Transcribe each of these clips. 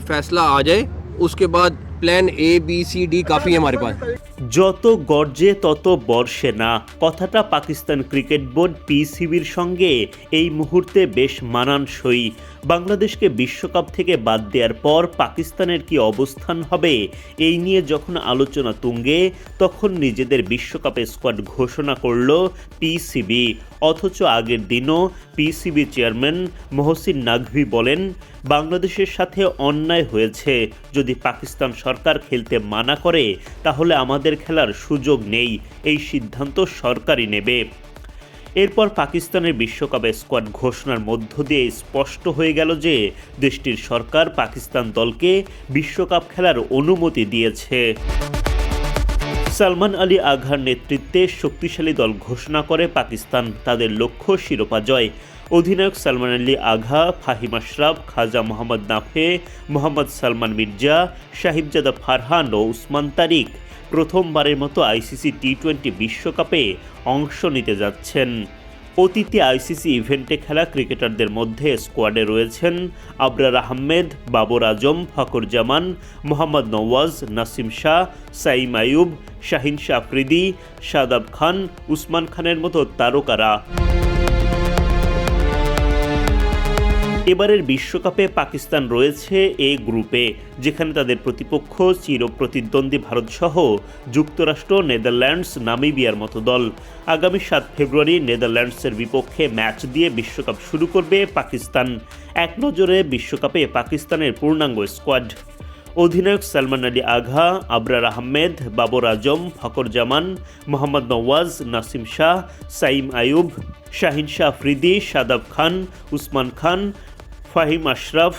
फैसला आ जाए उसके बाद प्लान ABCD काफ़ी है हमारे पास। যত গর্জে তত বর্ষে না কথাটা পাকিস্তান ক্রিকেট বোর্ড পিসিবির সঙ্গে এই মুহূর্তে বেশ মানানসই। বাংলাদেশকে বিশ্বকাপ থেকে বাদ দেওয়ার পর পাকিস্তানের কি অবস্থান হবে এই নিয়ে যখন আলোচনা তুঙ্গে তখন নিজেদের বিশ্বকাপে স্কোয়াড ঘোষণা করল পিসিবি। অথচ আগের দিনও পিসিবি চেয়ারম্যান মহসিন নাকভি বলেন বাংলাদেশের সাথে অন্যায় হয়েছে, যদি পাকিস্তান সরকার খেলতে মানা করে তাহলে আমাদের খেলার সুযোগ নেই, এই সিদ্ধান্ত সরকারই নেবে। এরপর পাকিস্তানের বিশ্বকাপে স্কোয়াড ঘোষণার মধ্য দিয়ে স্পষ্ট হয়ে গেল যে দেশটির সরকার পাকিস্তান দলকে বিশ্বকাপ খেলার অনুমতি দিয়েছে। সালমান আলী আঘার নেতৃত্বে শক্তিশালী দল ঘোষণা করে পাকিস্তান, তাদের লক্ষ্য শিরোপা জয়। অধিনায়ক সালমান আলী আঘা, ফাহিম আশরাফ, খাজা মোহাম্মদ নাফে, মোহাম্মদ সালমান মির্জা, সাহিবজাদা ফারহান ও উসমান তারিক প্রথমবারের মতো আইসিসি টি-20 বিশ্বকাপে অংশ নিতে যাচ্ছেন। অতীতে আইসিসি ইভেন্টে খেলা ক্রিকেটারদের মধ্যে স্কোয়াডে রয়েছেন আবরার আহমেদ, বাবর আজম, ফখর জামান, মোহাম্মদ নওয়াজ, নাসিম শাহ, সাইম আয়ুব, শাহিন শাহ আফ্রিদি, শাদাব খান, উসমান খানের মতো তারকারা। এবারের বিশ্বকাপে পাকিস্তান রয়েছে এ গ্রুপে, যেখানে তাদের প্রতিপক্ষ চিরপ্রতিদ্বন্দ্বী ভারতসহ যুক্তরাষ্ট্র, নেদারল্যান্ডস, নামিবিয়ার মতো দল। আগামী 7 ফেব্রুয়ারি নেদারল্যান্ডসের বিপক্ষে ম্যাচ দিয়ে বিশ্বকাপ শুরু করবে পাকিস্তান। এক নজরে বিশ্বকাপে পাকিস্তানের পূর্ণাঙ্গ স্কোয়াড: অধিনায়ক সালমান আলী আঘা, আবরার আহমেদ, বাবর আজম, ফখর জামান, মোহাম্মদ নওয়াজ, নাসিম শাহ, সাইম আয়ুব, শাহিন শাহ আফ্রিদি, শাদাব খান, উসমান খান, ফাহিম আশরাফ,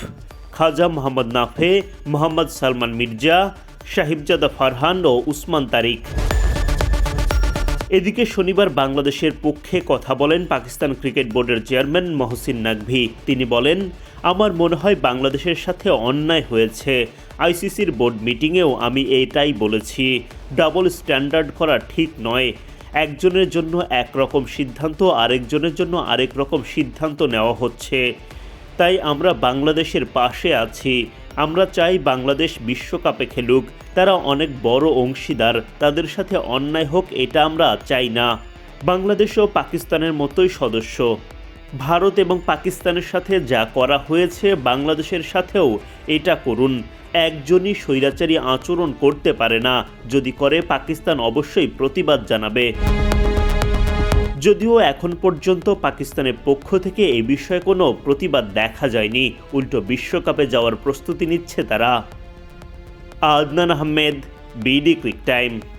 খাজা মোহাম্মদ নাফে, মোহাম্মদ সালমান মির্জা, সাহিবজাদা ফারহান ও উসমান তারিক। এদিকে শনিবার বাংলাদেশের পক্ষে কথা বলেন পাকিস্তান ক্রিকেট বোর্ডের চেয়ারম্যান মহসিন নাকভি। তিনি বলেন, আমার মনে হয় বাংলাদেশের সাথে অন্যায় হয়েছে। আইসিসির বোর্ড মিটিংয়েও আমি এটাই বলেছি, ডাবল স্ট্যান্ডার্ড করা ঠিক নয়। একজনের জন্য একরকম সিদ্ধান্ত, আরেকজনের জন্য আরেক রকম সিদ্ধান্ত নেওয়া হচ্ছে। তাই আমরা বাংলাদেশের পাশে আছি। আমরা চাই বাংলাদেশ বিশ্বকাপে খেলুক, তারা অনেক বড় অংশীদার, তাদের সাথে অন্যায় হোক এটা আমরা চাই না। বাংলাদেশও পাকিস্তানের মতোই সদস্য। ভারত এবং পাকিস্তানের সাথে যা করা হয়েছে বাংলাদেশের সাথেও এটা করুন। একজনই স্বৈরাচারী আচরণ করতে পারে না, যদি করে পাকিস্তান অবশ্যই প্রতিবাদ জানাবে। যদিও এখন পর্যন্ত পাকিস্তানের পক্ষ থেকে এই বিষয়ে কোনো প্রতিবাদ দেখা যায়নি, উল্টো বিশ্বকাপে যাওয়ার প্রস্তুতি নিচ্ছে তারা। Adnan Ahmed, BD cric time.